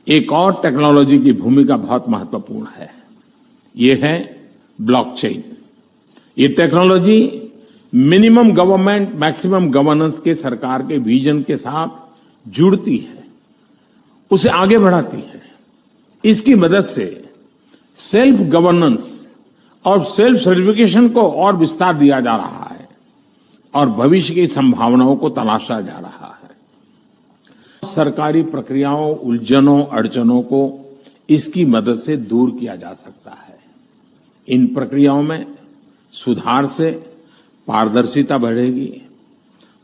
एक और टेक्नोलॉजी की भूमिका बहुत महत्वपूर्ण है। ये है ब्लॉकचेन। ये technology minimum government maximum governance के सरकार के विजन के साथ जुड़ती है, उसे आगे बढ़ाती है। इसकी मदद से सेल्फ गवर्नेंस और सेल्फ सर्टिफिकेशन को और विस्तार दिया जा रहा है और भविष्य की संभावनाओं को तलाशा जा रहा है। सरकारी प्रक्रियाओं, उलझनों, अड़चनों को इसकी मदद से दूर किया जा सकता है। इन प्रक्रियाओं में सुधार से पारदर्शिता बढ़ेगी,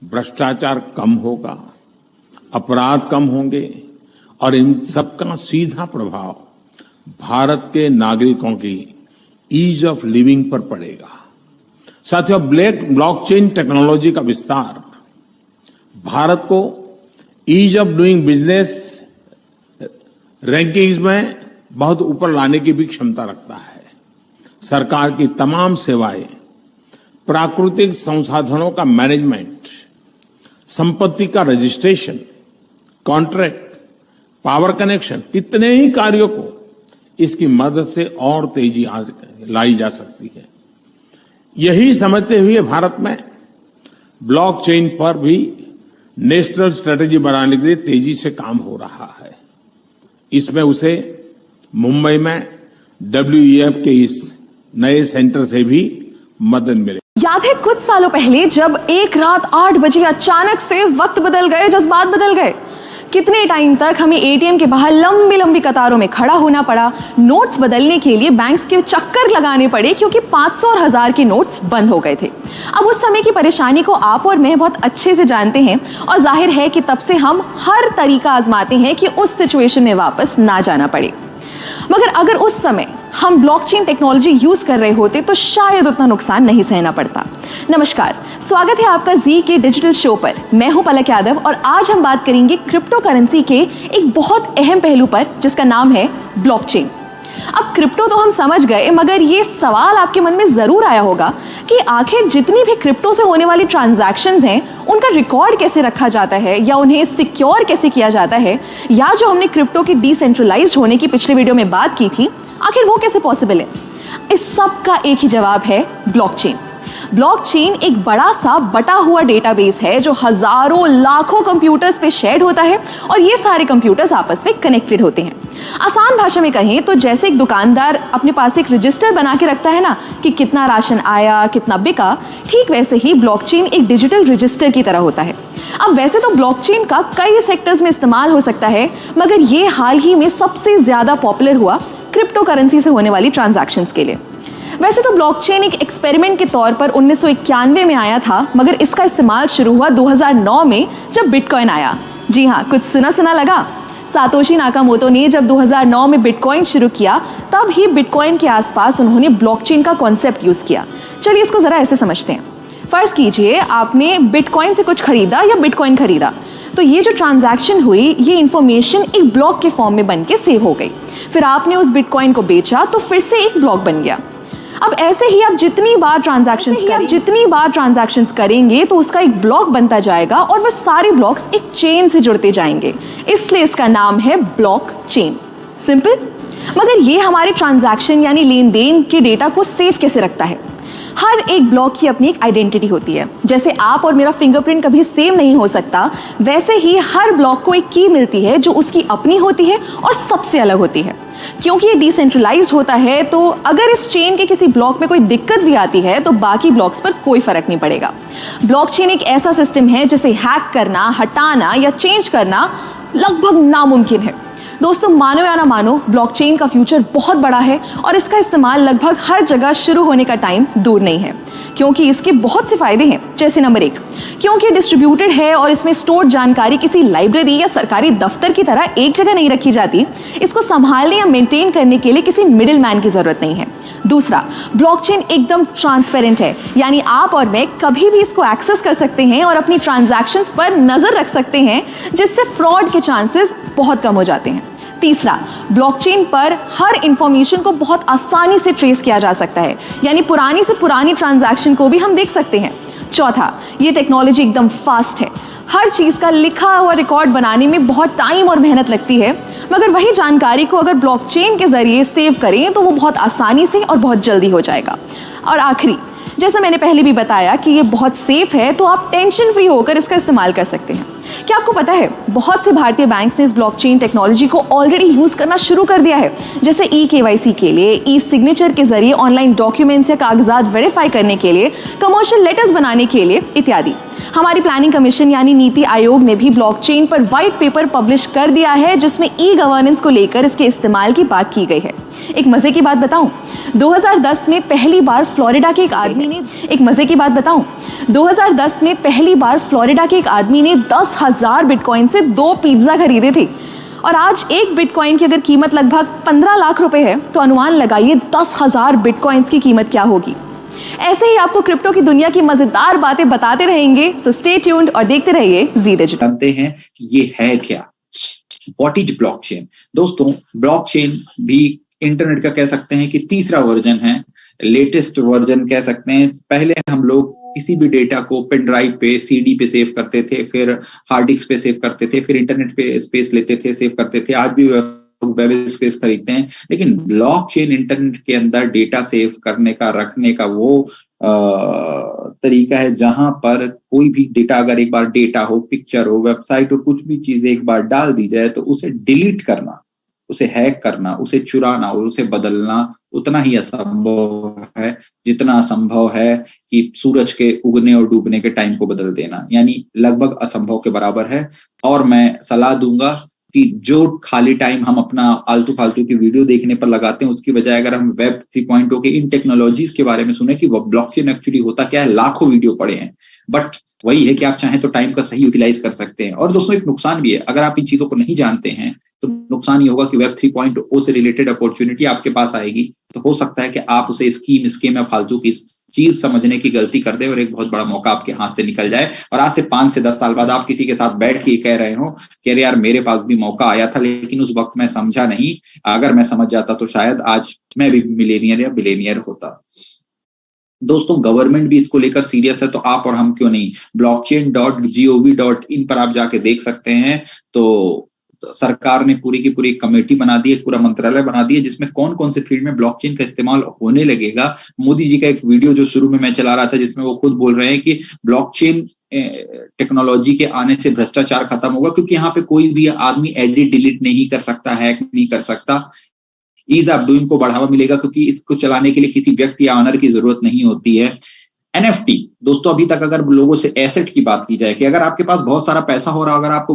भ्रष्टाचार कम होगा, अपराध कम होंगे और इन सबका सीधा प्रभाव भारत के नागरिकों की ईज ऑफ लिविंग पर पड़ेगा। साथियों, ब्लॉकचेन टेक्नोलॉजी का विस्तार भारत को ease of doing business rankings में बहुत ऊपर लाने की भी क्षमता रखता है। सरकार की तमाम सेवाएं, प्राकृतिक संसाधनों का मैनेजमेंट, संपत्ति का रजिस्ट्रेशन, कॉन्ट्रैक्ट, पावर कनेक्शन, कितने ही कार्यों को इसकी मदद से और तेजी लाई जा सकती है। यही समझते हुए भारत में ब्लॉकचेन पर भी नेशनल स्ट्रेटेजी बनाने के लिए तेजी से काम हो रहा है। इसमें उसे मुंबई में WEF के इस नए सेंटर से भी मदद मिले। याद है कुछ सालों पहले जब एक रात 8 बजे अचानक से वक्त बदल गए, जज्बात बदल गए। कितने टाइम तक हमें ATM के बाहर लंबी लंबी कतारों में खड़ा होना पड़ा, नोट्स बदलने के लिए बैंक्स के चक्कर लगाने पड़े क्योंकि 500 और 1000 के नोट्स बंद हो गए थे। अब उस समय की परेशानी को आप और मैं बहुत अच्छे से जानते हैं और जाहिर है कि तब से हम हर तरीका आजमाते हैं कि उस सिचुएशन में वापस ना जाना पड़े। मगर अगर उस समय हम ब्लॉकचेन टेक्नोलॉजी यूज कर रहे होते तो शायद उतना नुकसान नहीं सहना पड़ता। नमस्कार, स्वागत है आपका जी के डिजिटल शो पर। मैं हूं पलक यादव और आज हम बात करेंगे क्रिप्टो करेंसी के एक बहुत अहम पहलू पर जिसका नाम है ब्लॉकचेन। अब क्रिप्टो तो हम समझ गए, मगर ये सवाल आपके मन में जरूर आया होगा कि आखिर जितनी भी क्रिप्टो से होने वाली ट्रांजैक्शंस हैं उनका रिकॉर्ड कैसे रखा जाता है या उन्हें सिक्योर कैसे किया जाता है, या जो हमने क्रिप्टो की डिसेंट्रलाइज्ड होने की पिछले वीडियो में बात की थी, आखिर वो कैसे पॉसिबल है। इस सब का एक ही जवाब है ब्लॉकचेन। ब्लॉकचेन एक बड़ा सा बटा हुआ डेटाबेस है जो हजारों लाखों कंप्यूटर्स पे शेयर्ड होता है और ये सारे कंप्यूटर्स आपस में कनेक्टेड होते हैं। आसान भाषा में कहें तो जैसे एक दुकानदार अपने पास एक रजिस्टर बना के रखता है ना कि कितना राशन आया, कितना बिका, ठीक वैसे ही ब्लॉकचेन एक डिजिटल रजिस्टर की तरह होता है। अब वैसे तो ब्लॉकचेन का कई सेक्टर्स में इस्तेमाल हो सकता है, मगर ये हाल ही में सबसे ज्यादा पॉपुलर हुआ क्रिप्टो करेंसी से होने वाली ट्रांजैक्शंस के लिए। वैसे तो ब्लॉकचेन एक एक्सपेरिमेंट के तौर पर 1991 में आया था, मगर इसका इस्तेमाल शुरू हुआ 2009 में जब बिटकॉइन आया। जी हाँ, कुछ सुना लगा। सातोशी नाकामोटो ने जब 2009 में बिटकॉइन शुरू किया तब ही बिटकॉइन के आसपास उन्होंने ब्लॉकचेन का कॉन्सेप्ट यूज किया। चलिए इसको जरा ऐसे समझते हैं। फर्ज कीजिए आपने बिटकॉइन से कुछ खरीदा या बिटकॉइन खरीदा, तो ये जो ट्रांजैक्शन हुई ये इंफॉर्मेशन एक ब्लॉक के फॉर्म में बन के सेव हो गई। फिर आपने उस बिटकॉइन को बेचा तो फिर से एक ब्लॉक बन गया। अब ऐसे ही आप जितनी बार ट्रांजैक्शंस करेंगे तो उसका एक ब्लॉक बनता जाएगा और वह सारे ब्लॉक्स एक चेन से जुड़ते जाएंगे, इसलिए इसका नाम है ब्लॉकचेन। सिंपल। मगर ये हमारे ट्रांजैक्शन यानी लेन देन के डेटा को सेव कैसे रखता है? हर एक ब्लॉक की अपनी एक आइडेंटिटी होती है। जैसे आप और मेरा फिंगरप्रिंट कभी सेम नहीं हो सकता, वैसे ही हर ब्लॉक को एक की मिलती है जो उसकी अपनी होती है और सबसे अलग होती है। क्योंकि ये डिसेंट्रलाइज्ड होता है तो अगर इस चेन के किसी ब्लॉक में कोई दिक्कत भी आती है तो बाकी ब्लॉक्स पर कोई फर्क नहीं पड़ेगा। ब्लॉकचेन एक ऐसा सिस्टम है जिसे हैक करना, हटाना या चेंज करना लगभग नामुमकिन है। दोस्तों, मानो या ना मानो, ब्लॉकचेन का फ्यूचर बहुत बड़ा है और इसका इस्तेमाल लगभग हर जगह शुरू होने का टाइम दूर नहीं है, क्योंकि इसके बहुत से फायदे हैं। जैसे नंबर 1, क्योंकि डिस्ट्रीब्यूटेड है और इसमें स्टोर्ड जानकारी किसी लाइब्रेरी या सरकारी दफ्तर की तरह एक जगह नहीं रखी जाती। इसको संभालने या मेंटेन करने के लिए किसी मिडिल मैन की जरूरत नहीं है। दूसरा, ब्लॉकचेन एकदम ट्रांसपेरेंट है, यानी आप और मैं कभी भी इसको एक्सेस कर सकते हैं और अपनी ट्रांजैक्शंस पर नजर रख सकते हैं, जिससे फ्रॉड के चांसेस बहुत कम हो जाते हैं। तीसरा, ब्लॉकचेन पर हर इंफॉर्मेशन को बहुत आसानी से ट्रेस किया जा सकता है, यानी पुरानी से पुरानी ट्रांजैक्शन को भी हम देख सकते हैं। चौथा, ये टेक्नोलॉजी एकदम फास्ट है। हर चीज का लिखा हुआ रिकॉर्ड बनाने में बहुत टाइम और मेहनत लगती है, मगर वही जानकारी को अगर ब्लॉकचेन के जरिए सेव करें तो वो बहुत आसानी से और बहुत जल्दी हो जाएगा। और आखिरी, जैसा मैंने पहले भी बताया कि ये बहुत सेफ है, तो आप टेंशन फ्री होकर इसका इस्तेमाल कर सकते हैं। क्या आपको पता है, बहुत से भारतीय बैंक्स ने इस ब्लॉकचेन टेक्नोलॉजी को ऑलरेडी यूज करना शुरू कर दिया है, जैसे ई-केवाईसी के लिए, ई सिग्नेचर के जरिए ऑनलाइन डॉक्यूमेंट्स या कागजात वेरीफाई करने के लिए, कमर्शियल लेटर्स बनाने के लिए इत्यादि। हमारी प्लानिंग कमीशन यानी नीति आयोग ने भी ब्लॉकचेन पर व्हाइट पेपर पब्लिश कर दिया है, जिसमें ई गवर्नेंस को लेकर इसके इस्तेमाल की बात की गई है। एक मजे की बात बताऊं, 2010 में पहली बार फ्लोरिडा के एक आदमी ने 10,000 बिटकॉइन से 2 पिज्जा खरीदे थे। और आज एक बिटकॉइन की अगर कीमत लगभग 15 लाख रुपए है, तो अनुमान लगाइए 10,000 बिटकॉइंस की कीमत क्या होगी। ऐसे ही आपको क्रिप्टो की दुनिया की मजेदार बातें बताते रहेंगे, सो स्टे ट्यून्ड और देखते रहिए जी डिजिटल। जानते हैं कि ये है क्या, व्हाट इज ब्लॉकचेन। दोस्तों, ब्लॉकचेन भी इंटरनेट का कह सकते हैं कि तीसरा वर्जन है, लेटेस्ट वर्जन कह सकते हैं। पहले हम लोग किसी भी डेटा को पेन ड्राइव पे, सीडी पे सेव करते थे, फिर हार्ड डिस्क पे सेव करते थे, फिर इंटरनेट पे स्पेस लेते थे, सेव करते थे। आज भी वेब स्पेस खरीदते हैं, लेकिन ब्लॉकचेन इंटरनेट के अंदर डेटा सेव करने का, रखने का वो तरीका है जहां पर कोई भी डेटा, अगर एक बार डेटा हो, पिक्चर हो, वेबसाइट हो, कुछ भी चीजें एक बार डाल दी जाए तो उसे डिलीट करना, उसे हैक करना, उसे चुराना और उसे बदलना उतना ही असंभव है जितना असंभव है कि सूरज के उगने और डूबने के टाइम को बदल देना, यानी लगभग असंभव के बराबर है। और मैं सलाह दूंगा कि जो खाली टाइम हम अपना आलतू फालतू की वीडियो देखने पर लगाते हैं, उसकी बजाय अगर हम वेब 3.0 के इन टेक्नोलॉजीज के बारे में सुने कि वो ब्लॉकचेन एक्चुअली होता क्या है, लाखों वीडियो पड़े हैं, बट वही है कि आप चाहें तो टाइम का सही यूटिलाइज कर सकते हैं। और दोस्तों, एक नुकसान भी है, अगर आप इन चीजों को नहीं जानते हैं तो नुकसान ये होगा कि वेब 3.0 से रिलेटेड अपॉर्चुनिटी आपके पास आएगी, तो हो सकता है कि आप उसे स्कीम या फालतू की चीज समझने की गलती कर दे और एक बहुत बड़ा मौका आपके हाथ से निकल जाए। और आज से 5 से 10 साल बाद आप किसी के साथ बैठ के कह रहे हो कि अरे यार, मेरे पास भी मौका आया था, लेकिन उस वक्त मैं समझा नहीं, अगर मैं समझ जाता तो शायद आज मैं भी मिलेनियर या बिलेनियर होता। दोस्तों, गवर्नमेंट भी इसको लेकर सीरियस है, तो आप और हम क्यों नहीं। blockchain.gov.in पर आप जाके देख सकते हैं। तो सरकार ने पूरी की पूरी कमेटी बना दी है, पूरा मंत्रालय बना दिया, जिसमें कौन कौन से फील्ड में ब्लॉकचेन का इस्तेमाल होने लगेगा। मोदी जी का एक वीडियो जो शुरू में मैं चला रहा था, जिसमें वो खुद बोल रहे हैं कि ब्लॉकचेन टेक्नोलॉजी के आने से भ्रष्टाचार खत्म होगा, क्योंकि यहाँ पे कोई भी आदमी एडिट डिलीट नहीं कर सकता, हैक नहीं कर सकता। ईज ऑफ डूइंग को बढ़ावा मिलेगा, क्योंकि इसको चलाने के लिए किसी व्यक्ति या ऑनर की जरूरत नहीं होती है। NFT, दोस्तों, अभी तक अगर लोगों से एसेट की बात की जाए कि अगर आपके पास बहुत सारा पैसा हो रहा, अगर आपको